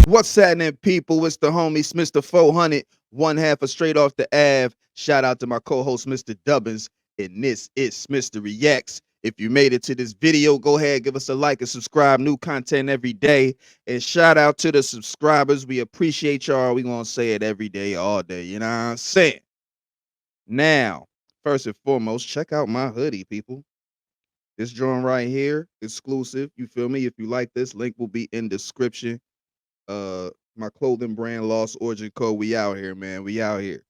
What's happening, people? It's the homie Smitster 400, one half of Straight Off the Ave. Shout out to my co-host, Mr. Dubbins, and this is Smitster Reacts. If you made it to this video, go ahead, give us a like and subscribe. New content every day. And shout out to the subscribers. We appreciate y'all. We gonna say it every day, all day. You know what I'm saying? Now, first and foremost, check out my hoodie, people. This drawing right here, exclusive. You feel me? If you like this, link will be in description. My clothing brand Lost Origin Code. We out here, man. We out here.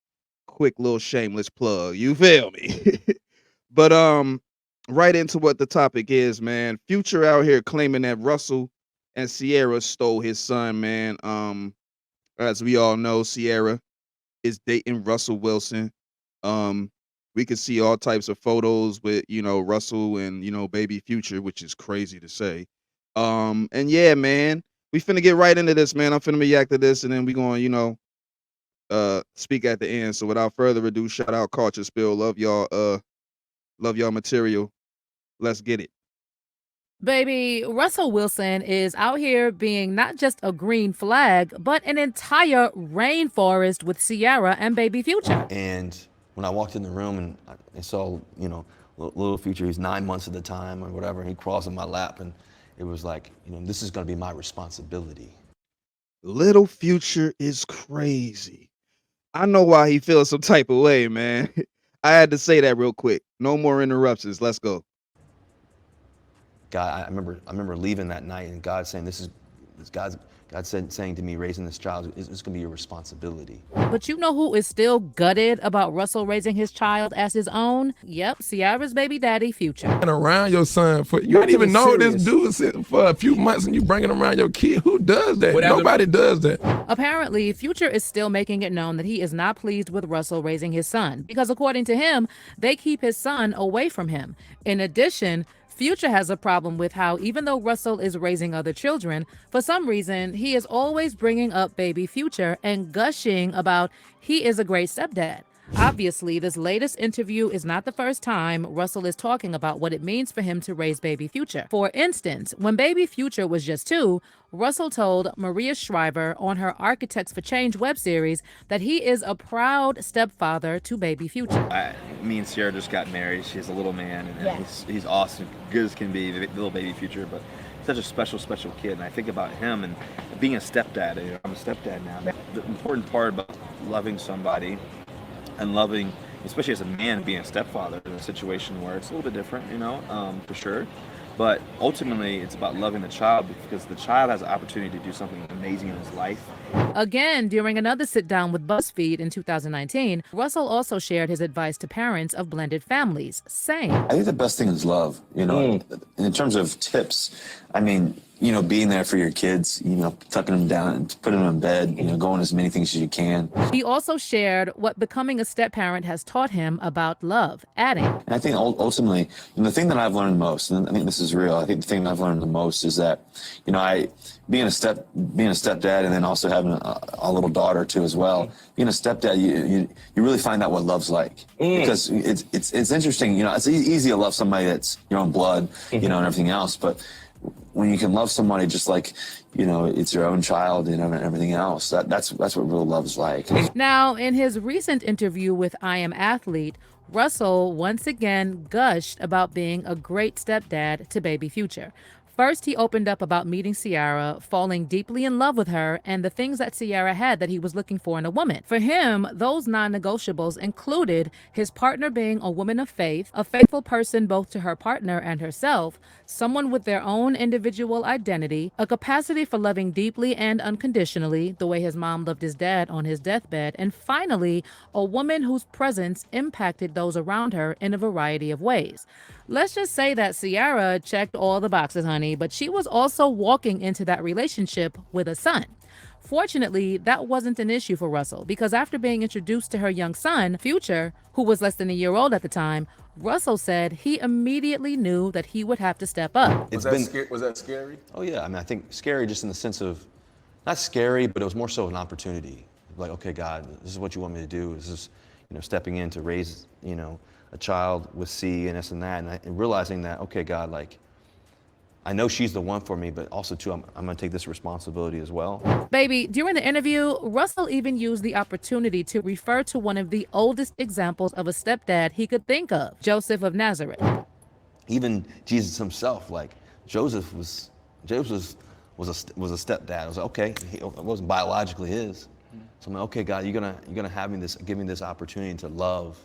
Quick little shameless plug. You feel me? But right into what the topic is, man. Future out here claiming that Russell and Sierra stole his son, man. As we all know, Sierra is dating Russell Wilson. We can see all types of photos with, Russell and, baby Future, which is crazy to say. And yeah, man, we finna get right into this, man. I'm finna react to this, and then we going, speak at the end. So without further ado, shout out Culture Spill. Love y'all material. Let's get it. Baby, Russell Wilson is out here being not just a green flag, but an entire rainforest with Sierra and baby Future. And when I walked in the room and I saw, little Future, he's 9 months at the time or whatever, and he crawls in my lap, and it was like, this is gonna be my responsibility. Little Future is crazy. I know why he feels some type of way, man. I had to say that real quick. No more interruptions. Let's go. God, I remember leaving that night and God saying, God saying to me, raising this child is gonna be your responsibility. But you know who is still gutted about Russell raising his child as his own? Yep, Sierra's baby daddy, Future. And around your son for you didn't even know this dude for a few months and you bringing him around your kid. Who does that? Nobody does that. Apparently, Future is still making it known that he is not pleased with Russell raising his son because according to him, they keep his son away from him. In addition, Future has a problem with how even though Russell is raising other children, for some reason, he is always bringing up baby Future and gushing about he is a great stepdad. Obviously, this latest interview is not the first time Russell is talking about what it means for him to raise baby Future. For instance, when baby Future was just 2, Russell told Maria Shriver on her Architects for Change web series that he is a proud stepfather to baby Future. Me and Sierra just got married. She's a little man, and he's awesome, good as can be, little baby Future, but such a special kid. And I think about him and being a stepdad. I'm a stepdad now. The important part about loving somebody and loving, especially as a man, being a stepfather in a situation where it's a little bit different, for sure. But ultimately, it's about loving the child because the child has the opportunity to do something amazing in his life. Again, during another sit-down with BuzzFeed in 2019, Russell also shared his advice to parents of blended families, saying, I think the best thing is love, In terms of tips, being there for your kids, tucking them down and putting them in bed, going as many things as you can. He also shared what becoming a step-parent has taught him about love, adding, And I think ultimately, the thing that I've learned most, and I think this is real, I think the thing that I've learned the most is that, being a stepdad and then also having a little daughter too as well, being a stepdad, you really find out what love's like. Because it's interesting, it's easy to love somebody that's your own blood, and everything else, but when you can love somebody just like, it's your own child and everything else, that's what real love is like. Now, in his recent interview with I Am Athlete, Russell once again gushed about being a great stepdad to baby Future. First, he opened up about meeting Sierra, falling deeply in love with her, and the things that Sierra had that he was looking for in a woman. For him, those non-negotiables included his partner being a woman of faith, a faithful person both to her partner and herself, someone with their own individual identity, a capacity for loving deeply and unconditionally, the way his mom loved his dad on his deathbed, and finally, a woman whose presence impacted those around her in a variety of ways. Let's just say that Sierra checked all the boxes, honey, but she was also walking into that relationship with a son. Fortunately, that wasn't an issue for Russell because after being introduced to her young son, Future, who was less than a year old at the time, Russell said he immediately knew that he would have to step up. Was that scary? Oh yeah, I think scary just in the sense of, not scary, but it was more so an opportunity. Like, okay, God, this is what you want me to do. This is, stepping in to raise, a child with C and this and that, and realizing that, okay, God, like, I know she's the one for me, but also too, I'm gonna take this responsibility as well. Baby, during the interview, Russell even used the opportunity to refer to one of the oldest examples of a stepdad he could think of, Joseph of Nazareth. Even Jesus himself, like Joseph was a stepdad. I was like, okay, it wasn't biologically his. So I'm like, okay, God, you're gonna give me this opportunity to love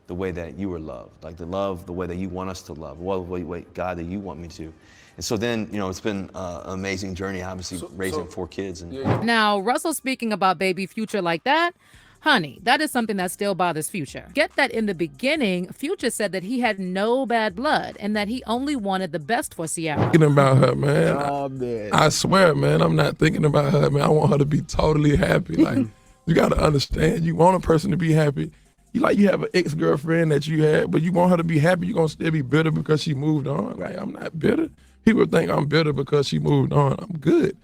the way that you were loved, like to love the way that you want us to love, way, God, that you want me to. And so then, it's been an amazing journey, obviously, raising 4 kids. And Now, Russell speaking about baby Future like that, honey, that is something that still bothers Future. Get that in the beginning, Future said that he had no bad blood and that he only wanted the best for Ciara. Thinking about her, man. Oh, man. I swear, man, I'm not thinking about her, man. I want her to be totally happy. Like, you got to understand, you want a person to be happy. You have an ex-girlfriend that you had, but you want her to be happy. You're going to still be bitter because she moved on. Like, I'm not bitter. People think I'm bitter because she moved on. I'm good.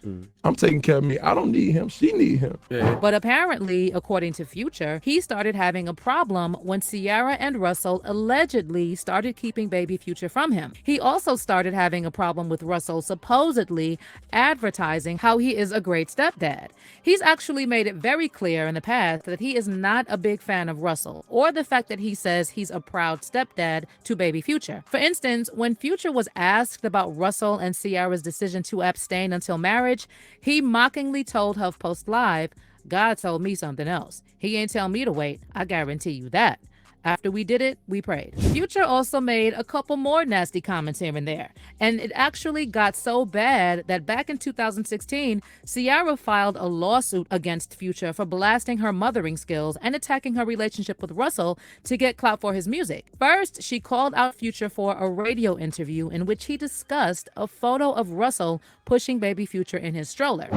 I'm taking care of me. I don't need him. She need him. But apparently, according to Future, he started having a problem when Ciara and Russell allegedly started keeping baby Future from him. He also started having a problem with Russell supposedly advertising how he is a great stepdad. He's actually made it very clear in the past that he is not a big fan of Russell or the fact that he says he's a proud stepdad to baby Future. For instance, when Future was asked about Russell and Ciara's decision to abstain until marriage, he mockingly told HuffPost Live, "God told me something else. He ain't tell me to wait. I guarantee you that. After we did it, we prayed." Future also made a couple more nasty comments here and there, and it actually got so bad that back in 2016, Ciara filed a lawsuit against Future for blasting her mothering skills and attacking her relationship with Russell to get clout for his music. First, she called out Future for a radio interview in which he discussed a photo of Russell pushing baby Future in his stroller.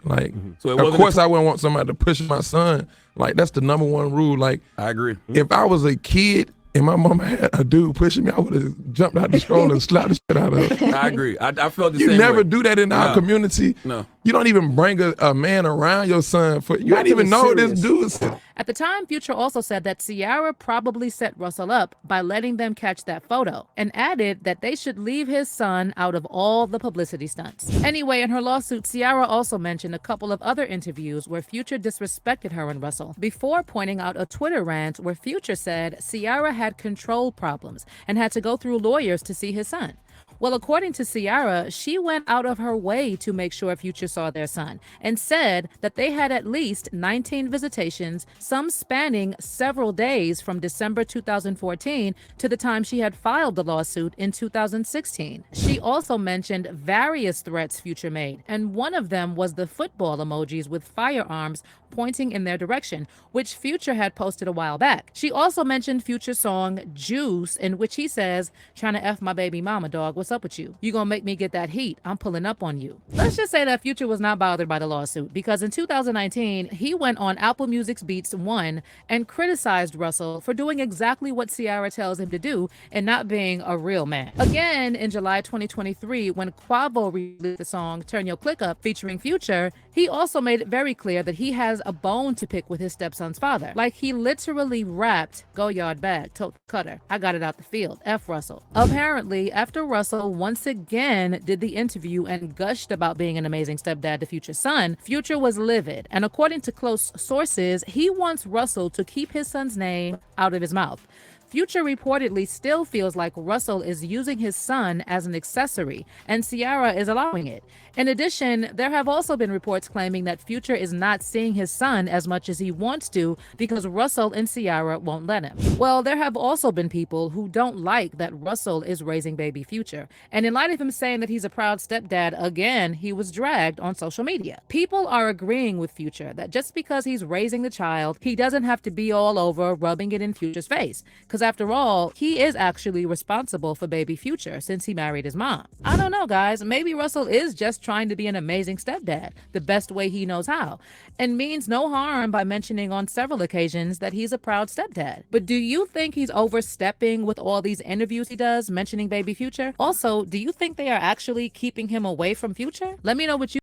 Like, of course I wouldn't want somebody to push my son. Like, that's the number one rule. Like, I agree. If I was a kid and my mama had a dude pushing me, I would have jumped out the stroller and slapped the shit out of her. I agree. I felt the You same never way. do that in our community. No. You don't even bring a man around your son for you don't even know this dude. At the time, Future also said that Ciara probably set Russell up by letting them catch that photo and added that they should leave his son out of all the publicity stunts. Anyway, in her lawsuit, Ciara also mentioned a couple of other interviews where Future disrespected her and Russell before pointing out a Twitter rant where Future said Ciara had control problems and had to go through lawyers to see his son. Well, according to Ciara, she went out of her way to make sure Future saw their son and said that they had at least 19 visitations, some spanning several days from December 2014 to the time she had filed the lawsuit in 2016. She also mentioned various threats Future made, and one of them was the football emojis with firearms pointing in their direction, which Future had posted a while back. She also mentioned Future's song Juice, in which he says, "Trying to F my baby mama, dog. What's up with you? You gonna make me get that heat. I'm pulling up on you." Let's just say that Future was not bothered by the lawsuit because in 2019, he went on Apple Music's Beats One and criticized Russell for doing exactly what Ciara tells him to do and not being a real man. Again, in July 2023, when Quavo released the song Turn Your Click Up featuring Future, he also made it very clear that he has a bone to pick with his stepson's father. Like, he literally rapped, "Go yard bag, tote cutter. I got it out the field. F Russell." Apparently, after Russell once again did the interview and gushed about being an amazing stepdad to Future's son, Future was livid. And according to close sources, he wants Russell to keep his son's name out of his mouth. Future reportedly still feels like Russell is using his son as an accessory, and Ciara is allowing it. In addition, there have also been reports claiming that Future is not seeing his son as much as he wants to because Russell and Ciara won't let him. Well, there have also been people who don't like that Russell is raising baby Future, and in light of him saying that he's a proud stepdad again, he was dragged on social media. People are agreeing with Future that just because he's raising the child, he doesn't have to be all over rubbing it in Future's face, because after all, he is actually responsible for baby Future since he married his mom. I don't know, guys. Maybe Russell is just trying to be an amazing stepdad the best way he knows how, and means no harm by mentioning on several occasions that he's a proud stepdad. But do you think he's overstepping with all these interviews he does mentioning baby Future? Also, do you think they are actually keeping him away from Future? Let me know what you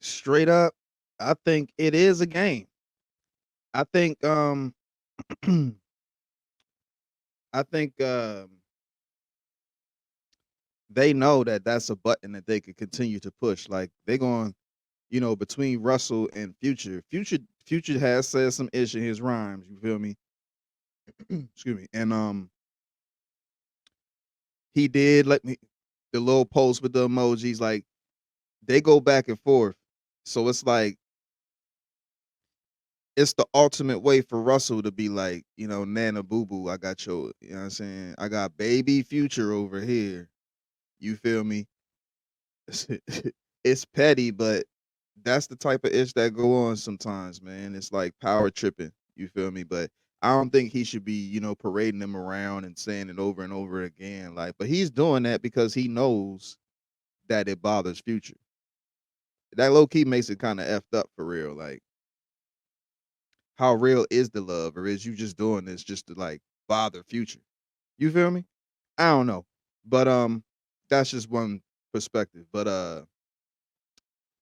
Straight up, I think it is a game. I think I think they know that that's a button that they could continue to push. Like they going, between Russell and Future has said some ish in his rhymes. You feel me? Excuse me. And he did let me the little post with the emojis. Like they go back and forth. So it's like it's the ultimate way for Russell to be like, Nana Boo Boo, I got your, you know what I'm saying? I got baby Future over here. You feel me? It's petty, but that's the type of ish that go on sometimes, man. It's like power tripping. You feel me? But I don't think he should be, parading them around and saying it over and over again. Like, but he's doing that because he knows that it bothers Future. That low key makes it kind of effed up for real. Like, how real is the love, or is you just doing this just to like bother Future? You feel me? I don't know, but that's just one perspective. But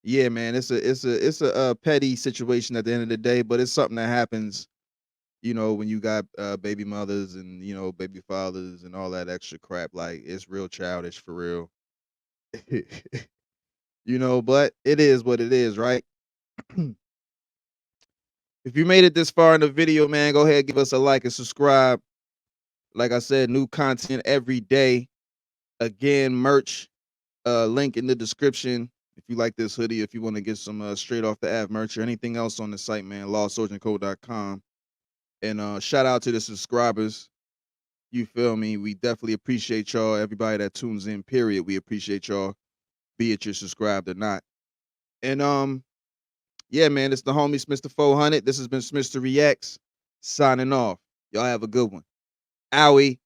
yeah, man, it's a petty situation at the end of the day, but it's something that happens, when you got baby mothers and baby fathers and all that extra crap. Like it's real childish for real, But it is what it is, right? If you made it this far in the video, man, go ahead, give us a like and subscribe. Like I said, new content every day. Again, merch, link in the description. If you like this hoodie, if you want to get some straight off the app merch or anything else on the site, man, lawsoldiernco.com. And shout out to the subscribers. You feel me? We definitely appreciate y'all. Everybody that tunes in, period. We appreciate y'all, be it you're subscribed or not. And yeah, man, it's the homie Smitster 400. This has been Smitster Reacts signing off. Y'all have a good one. Owie.